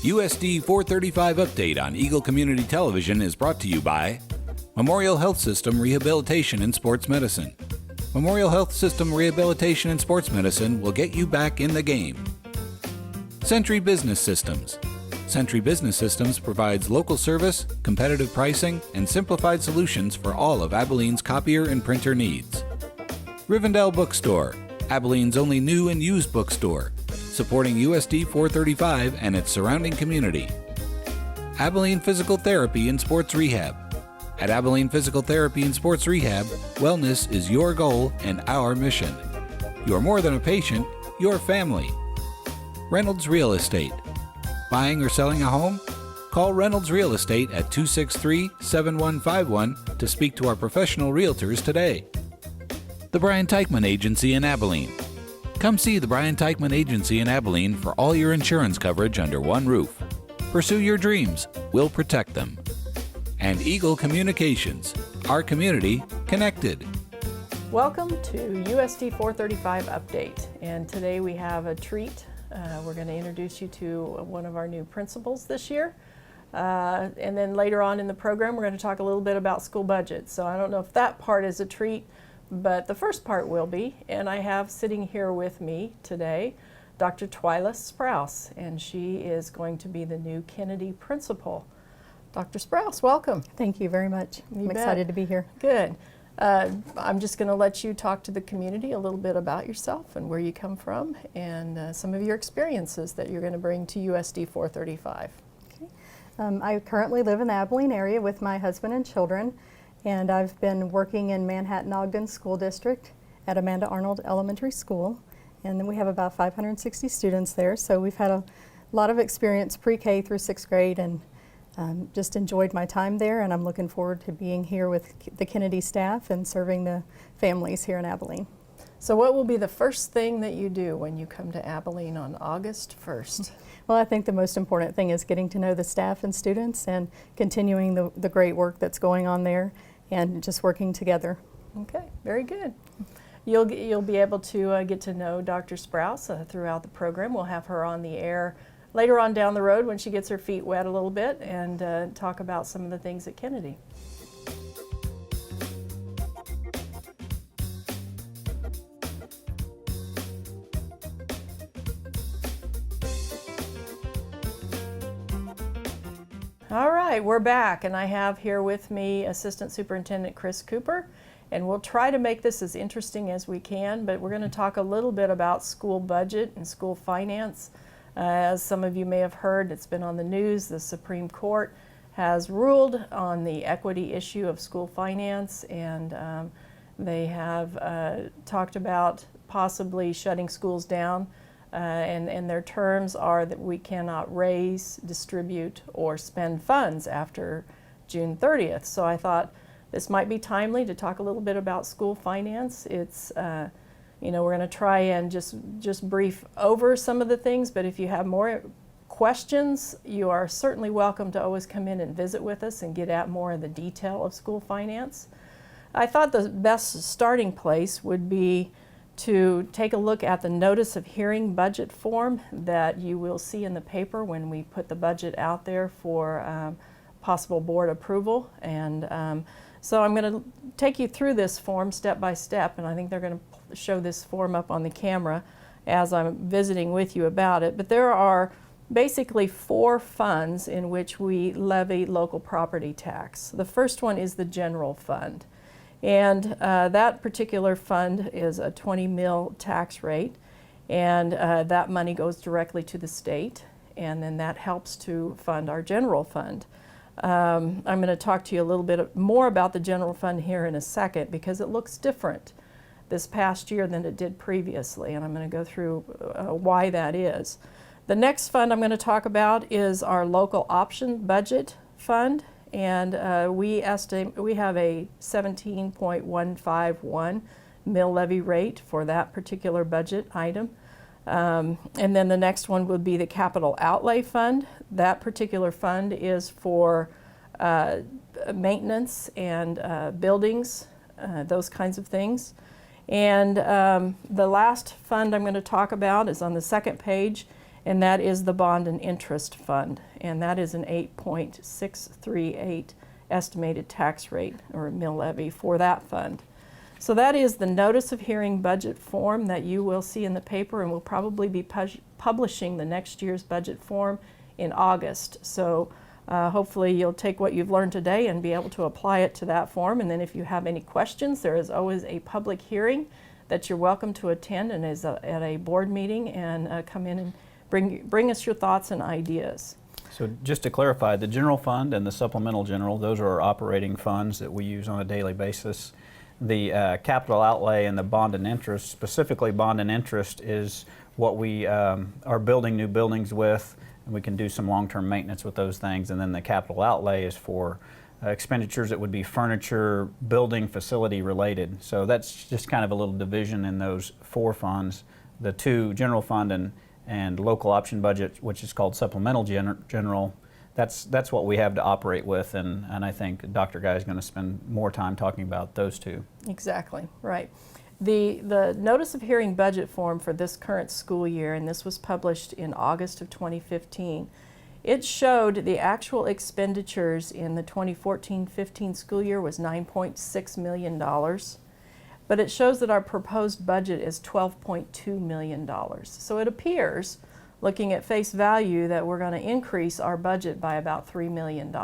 USD 435 update on Eagle Community Television is brought to you by Memorial Health System Rehabilitation and Sports Medicine. Memorial Health System Rehabilitation and Sports Medicine will get you back in the game. Century Business Systems. Century Business Systems provides local service, competitive pricing, and simplified solutions for all of Abilene's copier and printer needs. Rivendell Bookstore, Abilene's only new and used bookstore, supporting USD 435 and its surrounding community. Abilene Physical Therapy and Sports Rehab. At Abilene Physical Therapy and Sports Rehab, wellness is your goal and our mission. You're more than a patient, you're family. Reynolds Real Estate. Buying or selling a home? Call Reynolds Real Estate at 263-7151 to speak to our professional realtors today. The Brian Teichman Agency in Abilene. Come see the Brian Teichman Agency in Abilene for all your insurance coverage under one roof. Pursue your dreams, we'll protect them. And Eagle Communications, our community connected. Welcome to USD 435 Update, and today we have a treat. We're going to introduce you to one of our new principals this year. And then later on in the program, we're going to talk a little bit about school budget. So I don't know if that part is a treat, but the first part will be. And I have sitting here with me today Dr. Twyla Sprouse, and she is going to be the new Kennedy principal. Dr. Sprouse, welcome. Thank you very much. I'm excited to be here. Good. I'm just going to let you talk to the community a little bit about yourself and where you come from and some of your experiences that you're going to bring to USD 435. Okay. I currently live in the Abilene area with my husband and children, and I've been working in Manhattan-Ogden School District at Amanda Arnold Elementary School, and then we have about 560 students there, so we've had a lot of experience pre-K through 6th grade, and just enjoyed my time there, and I'm looking forward to being here with the Kennedy staff and serving the families here in Abilene. So what will be the first thing that you do when you come to Abilene on August 1st? Well, I think the most important thing is getting to know the staff and students and continuing the great work that's going on there and just working together. Okay, very good. You'll be able to get to know Dr. Sprouse throughout the program. We'll have her on the air later on down the road when she gets her feet wet a little bit and talk about some of the things at Kennedy. All right, we're back, and I have here with me Assistant Superintendent Chris Cooper, and we'll try to make this as interesting as we can, but we're going to talk a little bit about school budget and school finance. As some of you may have heard, it's been on the news, the Supreme Court has ruled on the equity issue of school finance, and they have talked about possibly shutting schools down, and their terms are that we cannot raise, distribute, or spend funds after June 30th. So I thought this might be timely to talk a little bit about school finance. It's we're going to try and just brief over some of the things, but if you have more questions, you are certainly welcome to always come in and visit with us and get at more of the detail of school finance. I thought the best starting place would be to take a look at the notice of hearing budget form that you will see in the paper when we put the budget out there for possible board approval. And so I'm going to take you through this form step by step, and I think they're going to show this form up on the camera as I'm visiting with you about it. But there are basically 4 funds in which we levy local property tax. The first one is the general fund, and that particular fund is a 20 mil tax rate, and that money goes directly to the state, and then that helps to fund our general fund. I'm going to talk to you a little bit more about the general fund here in a second because it looks different this past year than it did previously, and I'm going to go through why that is. The next fund I'm going to talk about is our local option budget fund, and we estimate we have a 17.151 mill levy rate for that particular budget item. And then the next one would be the capital outlay fund. That particular fund is for maintenance and buildings, those kinds of things. And the last fund I'm going to talk about is on the second page, and that is the bond and interest fund, and that is an 8.638 estimated tax rate or mill levy for that fund. So that is the notice of hearing budget form that you will see in the paper, and we'll probably be publishing the next year's budget form in August. So hopefully you'll take what you've learned today and be able to apply it to that form. And then if you have any questions, there is always a public hearing that you're welcome to attend, and is at a board meeting, and come in and bring us your thoughts and ideas. So just to clarify, the general fund and the supplemental general, those are our operating funds that we use on a daily basis. The capital outlay and the bond and interest, specifically bond and interest, is what we are building new buildings with, and we can do some long-term maintenance with those things. And then the capital outlay is for expenditures that would be furniture, building, facility related. So that's just kind of a little division in those four funds. The two, general fund and local option budget, which is called supplemental general, that's what we have to operate with, and I think Dr. Guy is going to spend more time talking about those two. Exactly, right. The notice of hearing budget form for this current school year, and this was published in August of 2015, it showed the actual expenditures in the 2014-15 school year was $9.6 million, but it shows that our proposed budget is $12.2 million. So it appears, looking at face value, that we're going to increase our budget by about $3 million.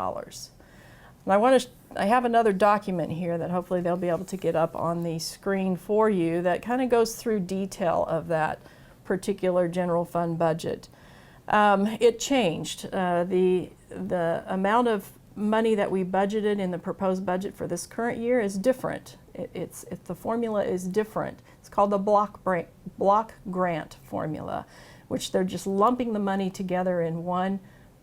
And I have another document here that hopefully they'll be able to get up on the screen for you that kind of goes through detail of that particular general fund budget. It changed. The amount of money that we budgeted in the proposed budget for this current year is different. The formula is different. It's called the block grant formula, which they're just lumping the money together in one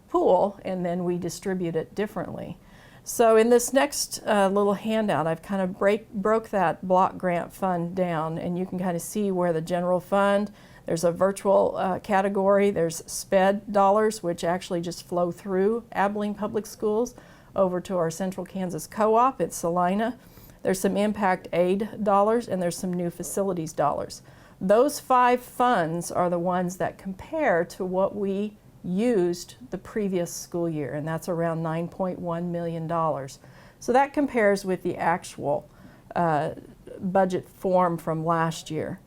pool, and then we distribute it differently. So in this next little handout, I've kind of broke that block grant fund down, and you can kind of see where the general fund, there's a virtual category, there's SPED dollars, which actually just flow through Abilene Public Schools over to our Central Kansas Co-op at Salina. There's some impact aid dollars, and there's some new facilities dollars. Those 5 funds are the ones that compare to what we used the previous school year, and that's around $9.1 million. So that compares with the actual budget form from last year.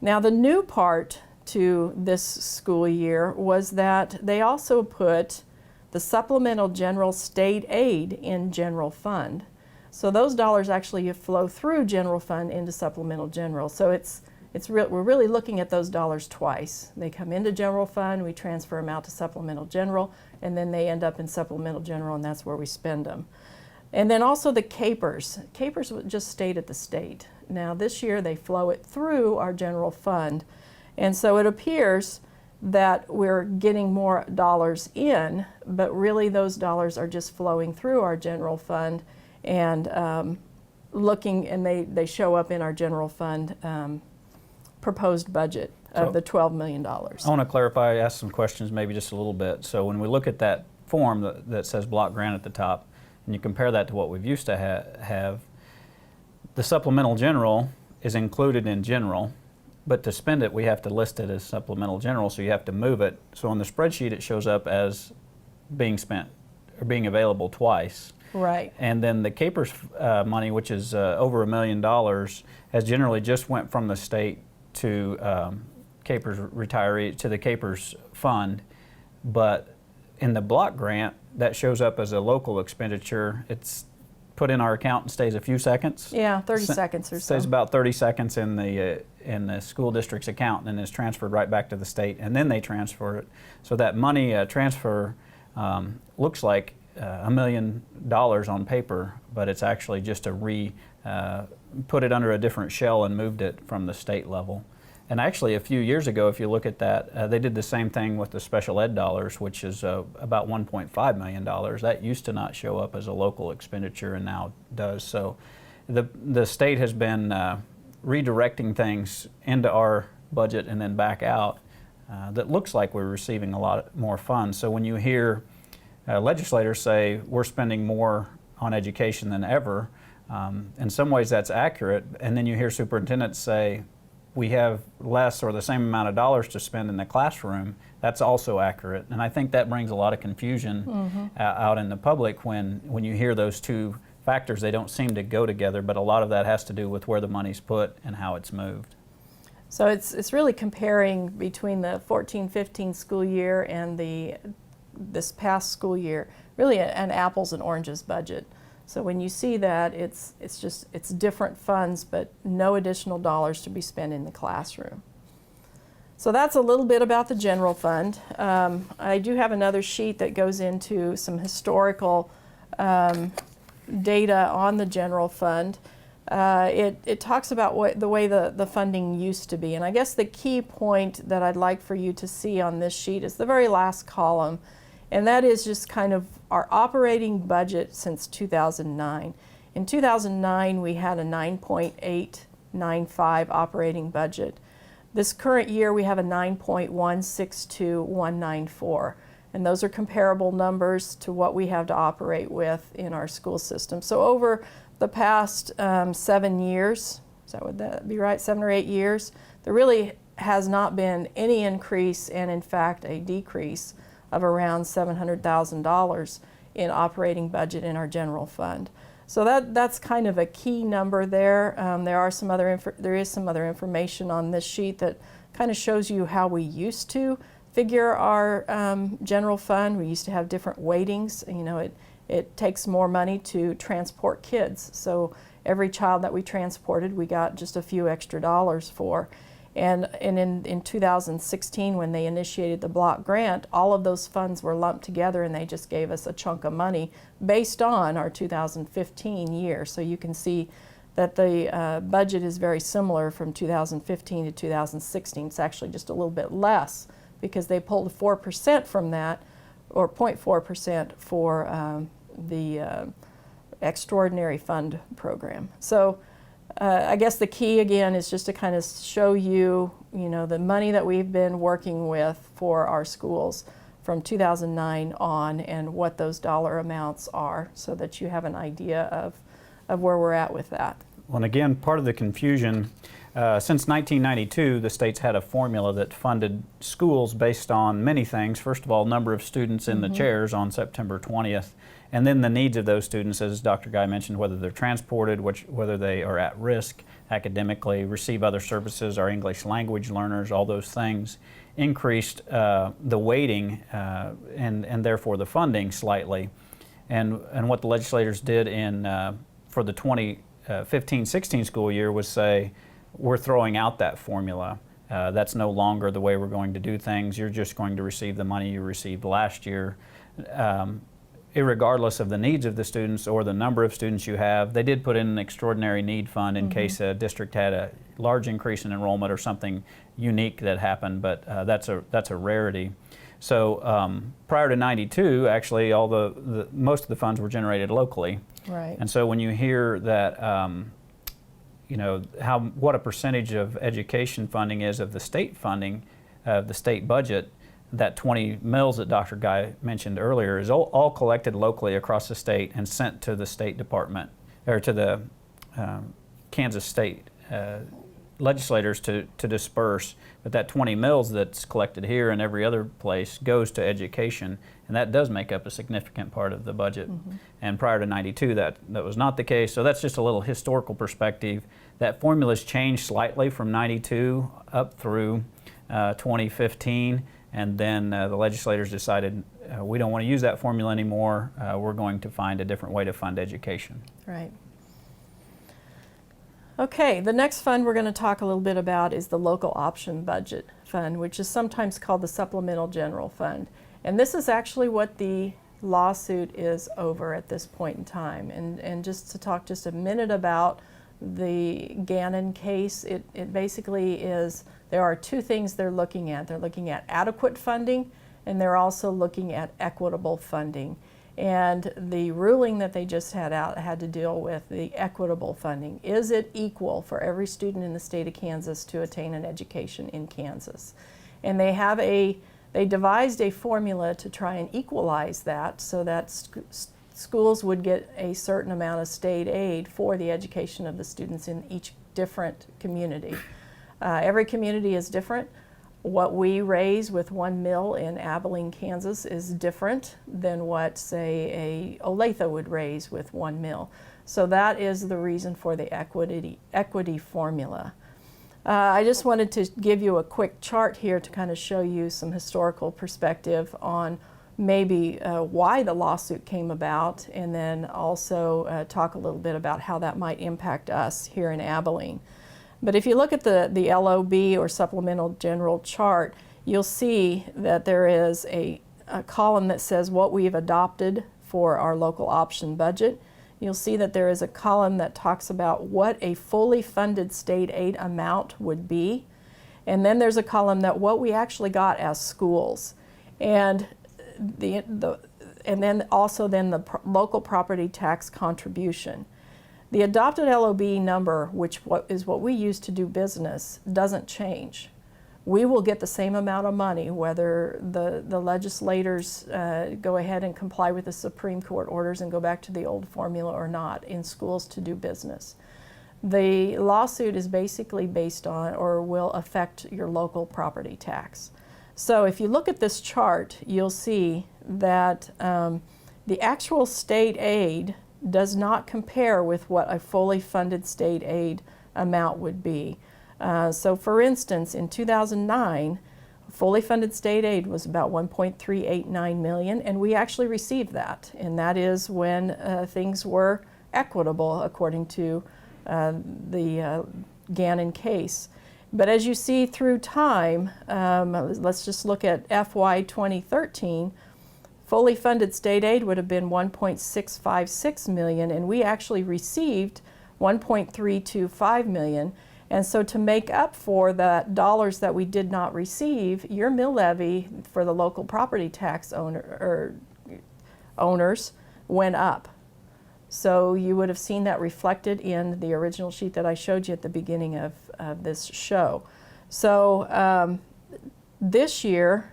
Now the new part to this school year was that they also put the supplemental general state aid in general fund. So those dollars actually flow through general fund into supplemental general. So we're really looking at those dollars twice. They come into general fund, we transfer them out to supplemental general, and then they end up in supplemental general, and that's where we spend them. And then also the capers. Capers just stayed at the state. Now this year they flow it through our general fund, and so it appears that we're getting more dollars in, but really those dollars are just flowing through our general fund and they show up in our general fund proposed budget of the $12 million. I want to clarify, ask some questions maybe just a little bit. So when we look at that form that says block grant at the top, and you compare that to what we've used to have, the supplemental general is included in general, but to spend it we have to list it as supplemental general, so you have to move it. So on the spreadsheet it shows up as being spent or being available twice. Right. And then the capers money, which is over $1 million, has generally just went from the state to capers retiree, to the capers fund, but in the block grant that shows up as a local expenditure. It's put in our account and stays a few seconds. Yeah, 30 seconds or so. Stays about 30 seconds in the school district's account, and then is transferred right back to the state, and then they transfer it. So that money transfer looks like $1 million on paper, but it's actually just put it under a different shell and moved it from the state level. And actually a few years ago, if you look at that, they did the same thing with the special ed dollars, which is about $1.5 million. That used to not show up as a local expenditure and now does. So the state has been redirecting things into our budget and then back out that looks like we're receiving a lot more funds. So when you hear legislators say we're spending more on education than ever, in some ways that's accurate, and then you hear superintendents say we have less or the same amount of dollars to spend in the classroom, that's also accurate. And I think that brings a lot of confusion out in the public when you hear those two factors. They don't seem to go together, but a lot of that has to do with where the money's put and how it's moved. So it's really comparing between the 14-15 school year and this past school year, really an apples and oranges budget. So when you see that, it's different funds, but no additional dollars to be spent in the classroom. So that's a little bit about the general fund. I do have another sheet that goes into some historical data on the general fund. It talks about the way the funding used to be. And I guess the key point that I'd like for you to see on this sheet is the very last column. And that is just kind of our operating budget since 2009. In 2009, we had a 9.895 operating budget. This current year, we have a 9.162194. And those are comparable numbers to what we have to operate with in our school system. So over the past 7 years, would that be right, 7 or 8 years, there really has not been any increase, and in fact a decrease of around $700,000 in operating budget in our general fund. So that's kind of a key number there. There is some other information on this sheet that kind of shows you how we used to figure our general fund. We used to have different weightings. You know, it takes more money to transport kids. So every child that we transported, we got just a few extra dollars for. And in 2016, when they initiated the block grant, all of those funds were lumped together and they just gave us a chunk of money based on our 2015 year. So you can see that the budget is very similar from 2015 to 2016. It's actually just a little bit less because they pulled 4% from that, or 0.4% for the extraordinary fund program. So I guess the key again is just to kind of show you, the money that we've been working with for our schools from 2009 on and what those dollar amounts are, so that you have an idea of where we're at with that. Well, and again, part of the confusion, since 1992, the state's had a formula that funded schools based on many things. First of all, number of students in the chairs on September 20th, and then the needs of those students, as Dr. Guy mentioned, whether they're transported, whether they are at risk academically, receive other services, are English language learners, all those things increased the weighting and therefore the funding slightly. And what the legislators did for the 2015-16 school year was say, we're throwing out that formula. That's no longer the way we're going to do things. You're just going to receive the money you received last year. Irregardless of the needs of the students or the number of students you have. They did put in an extraordinary need fund in case a district had a large increase in enrollment or something unique that happened, but that's a rarity. So prior to '92, actually, most of the funds were generated locally. Right. And so when you hear that, what a percentage of education funding is of the state funding, the state budget, that 20 mills that Dr. Guy mentioned earlier is all collected locally across the state and sent to the State Department, or to the Kansas State legislators to disperse. But that 20 mills that's collected here and every other place goes to education, and that does make up a significant part of the budget. And prior to '92, that was not the case. So that's just a little historical perspective. That formula's changed slightly from '92 up through 2015. And then the legislators decided we don't want to use that formula anymore. We're going to find a different way to fund education. Right. Okay, the next fund we're going to talk a little bit about is the local option budget fund, which is sometimes called the supplemental general fund. And this is actually what the lawsuit is over at this point in time. And just to talk just a minute about the Gannon case, it basically is, there are two things they're looking at. They're looking at adequate funding, and they're also looking at equitable funding. And the ruling that they just had out had to deal with the equitable funding. Is it equal for every student in the state of Kansas to attain an education in Kansas? And they devised a formula to try and equalize that so that schools would get a certain amount of state aid for the education of the students in each different community. Every community is different. What we raise with 1 mil in Abilene, Kansas is different than what, say, a Olathe would raise with 1 mil. So that is the reason for the equity formula. I just wanted to give you a quick chart here to kind of show you some historical perspective on maybe why the lawsuit came about, and then also talk a little bit about how that might impact us here in Abilene. But if you look at the LOB, or Supplemental General Chart, you'll see that there is a column that says what we've adopted for our local option budget. You'll see that there is a column that talks about what a fully funded state aid amount would be. And then there's a column that what we actually got as schools. And then also the local property tax contribution. The adopted LOB number, which is what we use to do business, doesn't change. We will get the same amount of money whether the legislators go ahead and comply with the Supreme Court orders and go back to the old formula or not in schools to do business. The lawsuit is basically based on, or will affect, your local property tax. So if you look at this chart, you'll see that the actual state aid does not compare with what a fully funded state aid amount would be. So for instance, in 2009, fully funded state aid was about $1.389 million, and we actually received that. And that is when things were equitable according to the Gannon case. But as you see through time, let's just look at FY 2013, fully funded state aid would have been $1.656 million, and we actually received $1.325 million. And so to make up for the dollars that we did not receive, your mill levy for the local property tax owners went up. So you would have seen that reflected in the original sheet that I showed you at the beginning of this show. So this year,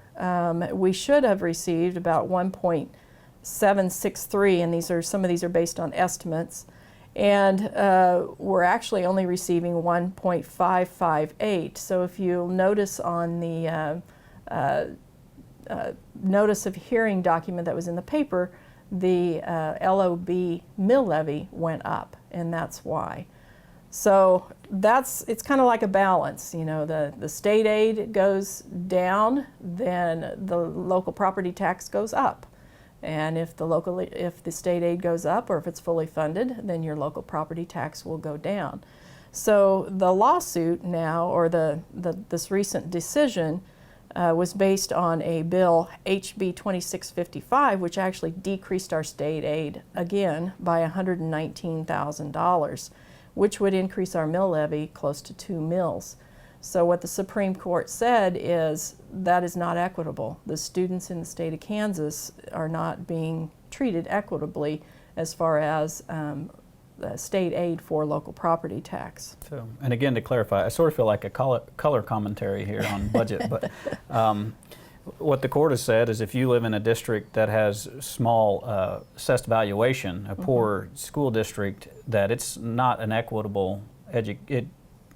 we should have received about 1.763, and some of these are based on estimates. And we're actually only receiving 1.558. So if you'll notice on the notice of hearing document that was in the paper, the LOB mill levy went up, and that's why. So it's kind of like a balance. You know, the state aid goes down, then the local property tax goes up. And if the state aid goes up, or if it's fully funded, then your local property tax will go down. So the lawsuit now, or this recent decision, was based on a bill, HB 2655, which actually decreased our state aid again by $119,000, which would increase our mill levy close to 2 mills. So what the Supreme Court said is that is not equitable. The students in the state of Kansas are not being treated equitably as far as state aid for local property tax. So, and again, to clarify, I sort of feel like a color commentary here on budget, but what the court has said is if you live in a district that has small assessed valuation, a poor school district, that it's not an equitable it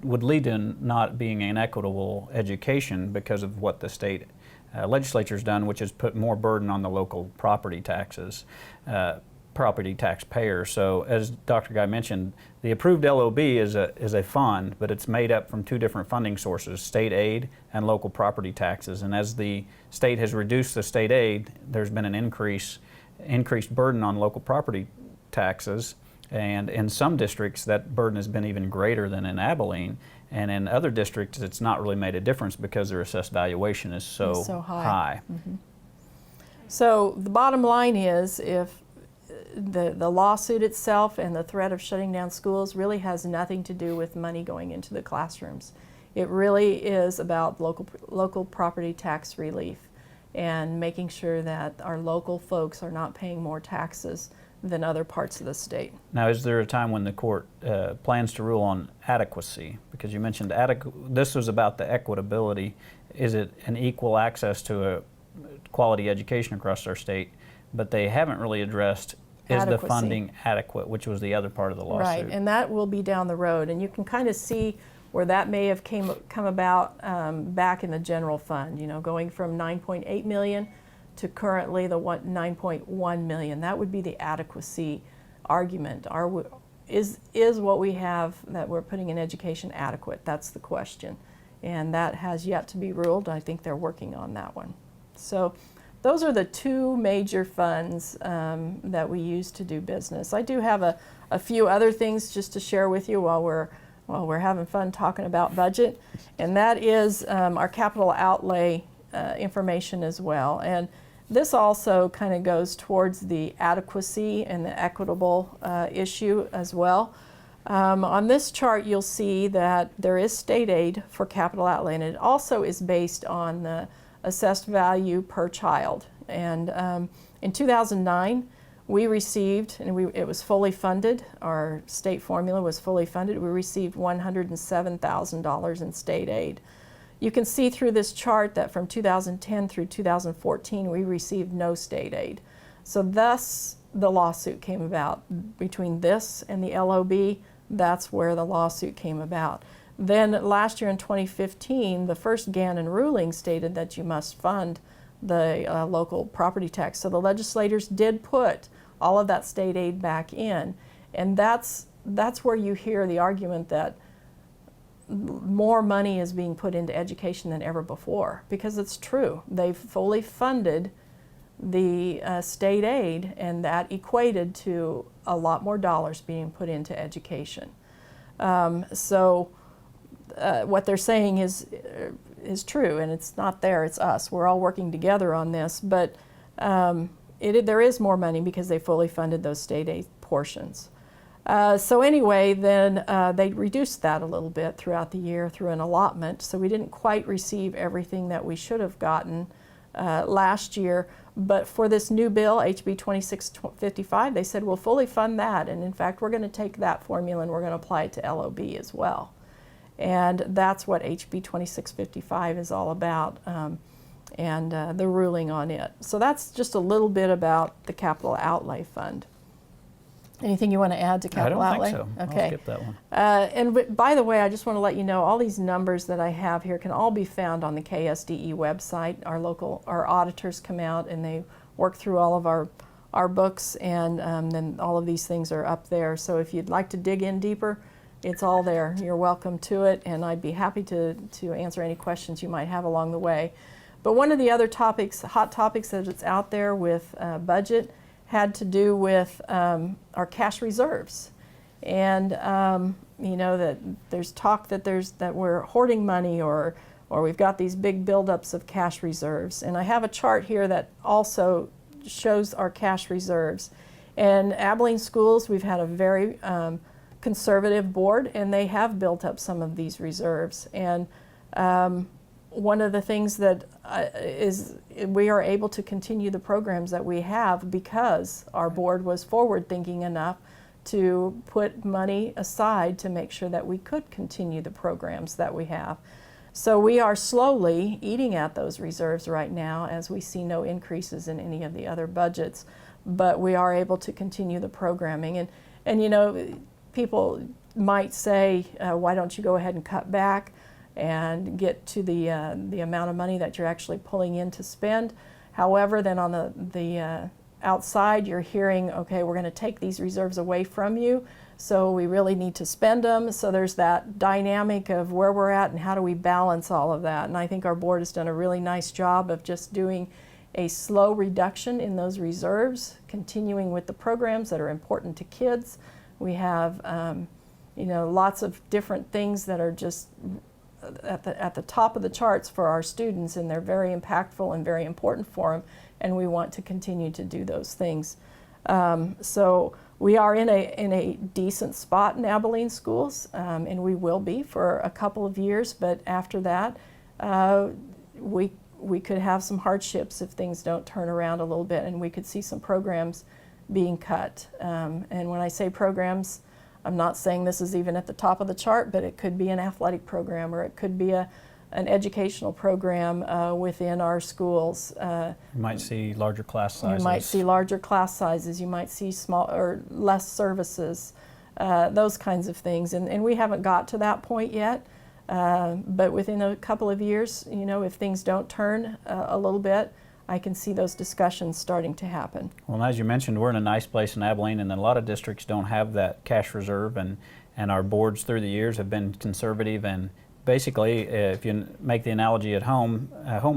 would lead to not being an equitable education because of what the state legislature's done, which has put more burden on the local property taxes, property taxpayers. So as Dr. Guy mentioned, the approved LOB is a fund, but it's made up from two different funding sources, state aid and local property taxes. And as the state has reduced the state aid, there's been an increased burden on local property taxes. And in some districts, that burden has been even greater than in Abilene. And in other districts, it's not really made a difference because their assessed valuation is so high. Mm-hmm. So the bottom line is, if the lawsuit itself and the threat of shutting down schools really has nothing to do with money going into the classrooms. It really is about local property tax relief and making sure that our local folks are not paying more taxes than other parts of the state. Now, is there a time when the court plans to rule on adequacy? Because you mentioned this was about the equitability. Is it an equal access to a quality education across our state? But they haven't really addressed, is the funding adequate, which was the other part of the lawsuit. Right, and that will be down the road. And you can kind of see where that may have come about back in the general fund, going from 9.8 million to currently the 9.1 million. That would be the adequacy argument. Is what we have that we're putting in education adequate? That's the question. And that has yet to be ruled. I think they're working on that one. So those are the two major funds that we use to do business. I do have a few other things just to share with you while we're having fun talking about budget, and that is our capital outlay information as well. And this also kind of goes towards the adequacy and the equitable issue as well. On this chart, you'll see that there is state aid for capital outlay, and it also is based on the assessed value per child. And in 2009, we received, and it was fully funded, our state formula was fully funded, we received $107,000 in state aid. You can see through this chart that from 2010 through 2014, we received no state aid. So thus, the lawsuit came about. Between this and the LOB, that's where the lawsuit came about. Then last year in 2015, the first Gannon ruling stated that you must fund the local property tax. So the legislators did put all of that state aid back in. And that's where you hear the argument that more money is being put into education than ever before, because it's true. They've fully funded the state aid, and that equated to a lot more dollars being put into education. So what they're saying is true, and it's not there, it's us. We're all working together on this, but there is more money because they fully funded those state aid portions. So anyway, then they reduced that a little bit throughout the year through an allotment, so we didn't quite receive everything that we should have gotten last year. But for this new bill, HB 2655, they said we'll fully fund that, and in fact we're going to take that formula and we're going to apply it to LOB as well. And that's what HB 2655 is all about, and the ruling on it. So that's just a little bit about the capital outlay fund. Anything you want to add to capital outlay? I don't think so. Okay. I'll skip that one. And by the way, I just want to let you know all these numbers that I have here can all be found on the KSDE website. Our auditors come out and they work through all of our books, and then all of these things are up there. So if you'd like to dig in deeper, it's all there. You're welcome to it, and I'd be happy to answer any questions you might have along the way. But one of the other topics, hot topics that is out there with budget, had to do with our cash reserves, and that there's talk that we're hoarding money, or we've got these big buildups of cash reserves. And I have a chart here that also shows our cash reserves. And Abilene Schools, we've had a very conservative board, and they have built up some of these reserves. And one of the things that is we are able to continue the programs that we have because our board was forward-thinking enough to put money aside to make sure that we could continue the programs that we have. So we are slowly eating at those reserves right now, as we see no increases in any of the other budgets, but we are able to continue the programming. And people might say, why don't you go ahead and cut back and get to the amount of money that you're actually pulling in to spend. However, then on the outside, you're hearing, okay, we're going to take these reserves away from you, so we really need to spend them. So there's that dynamic of where we're at and how do we balance all of that. And I think our board has done a really nice job of just doing a slow reduction in those reserves, continuing with the programs that are important to kids. We have lots of different things that are just at the top of the charts for our students, and they're very impactful and very important for them, and we want to continue to do those things. So we are in a decent spot in Abilene Schools, and we will be for a couple of years, but after that we could have some hardships if things don't turn around a little bit, and we could see some programs being cut. And when I say programs, I'm not saying this is even at the top of the chart, but it could be an athletic program, or it could be an educational program within our schools. You might see larger class sizes. You might see larger class sizes. You might see small or less services, those kinds of things. And we haven't got to that point yet, But within a couple of years, if things don't turn a little bit, I can see those discussions starting to happen. Well, as you mentioned, we're in a nice place in Abilene, and a lot of districts don't have that cash reserve, and our boards through the years have been conservative. And basically, if you make the analogy at home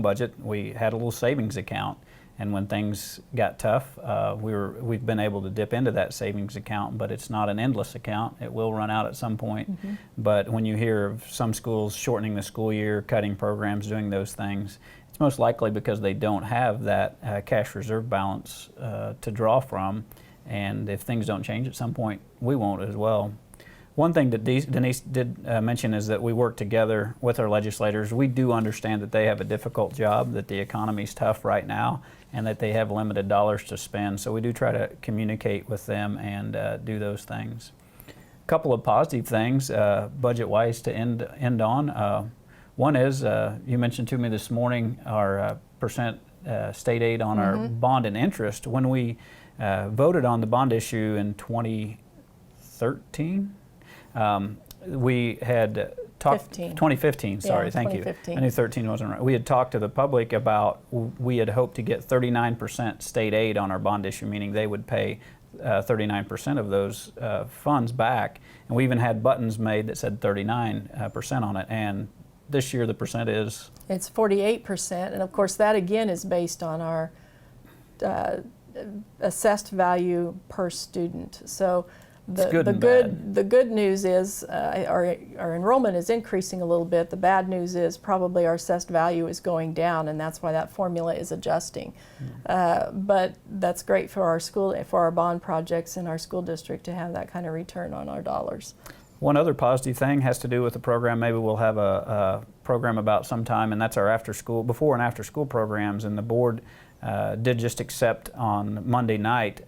budget, we had a little savings account, and when things got tough, we've been able to dip into that savings account, but it's not an endless account. It will run out at some point. Mm-hmm. But when you hear of some schools shortening the school year, cutting programs, doing those things, it's most likely because they don't have that cash reserve balance to draw from, and if things don't change at some point, we won't as well. One thing that Denise did mention is that we work together with our legislators. We do understand that they have a difficult job, that the economy's tough right now, and that they have limited dollars to spend, so we do try to communicate with them and do those things. A couple of positive things budget-wise to end on. One is, you mentioned to me this morning our percent state aid on our bond and interest. When we voted on the bond issue in 2013, we had talked, 2015, sorry, thank 2015. you. I knew 13 wasn't right. We had talked to the public about, we had hoped to get 39% state aid on our bond issue, meaning they would pay 39% of those funds back. And we even had buttons made that said 39% on it. And this year the percent is? It's 48%, and of course that again is based on our assessed value per student. So the good news is our enrollment is increasing a little bit. The bad news is probably our assessed value is going down, and that's why that formula is adjusting. But that's great for our school, for our bond projects in our school district to have that kind of return on our dollars. One other positive thing has to do with the program. Maybe we'll have a program about sometime, and that's our before and after school programs. And the board did just accept on Monday night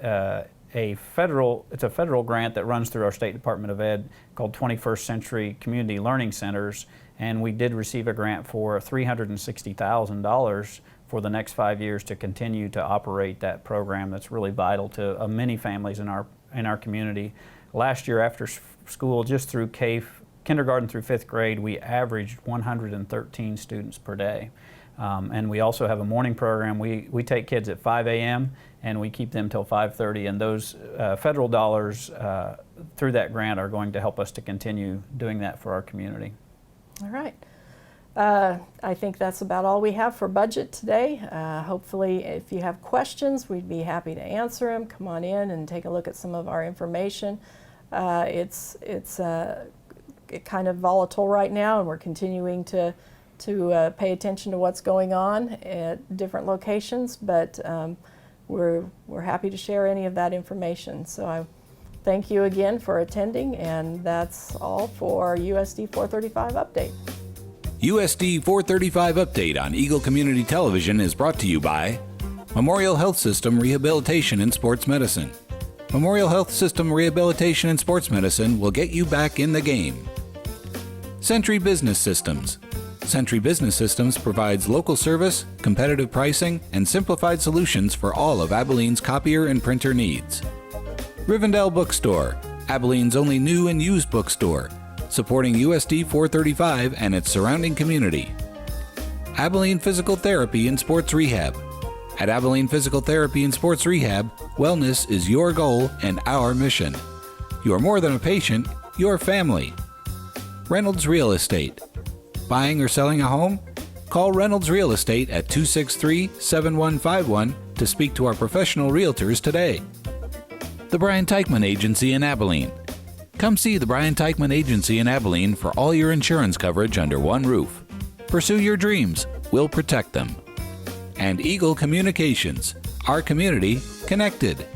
it's a federal grant that runs through our State Department of Ed called 21st Century Community Learning Centers, and we did receive a grant for $360,000 for the next 5 years to continue to operate that program. That's really vital to many families in our community. Last year, after school, just through kindergarten through 5th grade, we averaged 113 students per day. And we also have a morning program. We take kids at 5 a.m. and we keep them till 5:30, and those federal dollars through that grant are going to help us to continue doing that for our community. All right. I think that's about all we have for budget today. Hopefully, if you have questions, we'd be happy to answer them. Come on in and take a look at some of our information. It's kind of volatile right now, and we're continuing to pay attention to what's going on at different locations, but we're happy to share any of that information. So I thank you again for attending, and that's all for USD 435 Update. USD 435 Update on Eagle Community Television is brought to you by Memorial Health System Rehabilitation and Sports Medicine. Memorial Health System Rehabilitation and Sports Medicine will get you back in the game. Century Business Systems. Century Business Systems provides local service, competitive pricing, and simplified solutions for all of Abilene's copier and printer needs. Rivendell Bookstore, Abilene's only new and used bookstore, supporting USD 435 and its surrounding community. Abilene Physical Therapy and Sports Rehab. At Abilene Physical Therapy and Sports Rehab, wellness is your goal and our mission. You are more than a patient, you're family. Reynolds Real Estate. Buying or selling a home? Call Reynolds Real Estate at 263-7151 to speak to our professional realtors today. The Brian Teichman Agency in Abilene. Come see the Brian Teichman Agency in Abilene for all your insurance coverage under one roof. Pursue your dreams. We'll protect them. And Eagle Communications. Our community connected.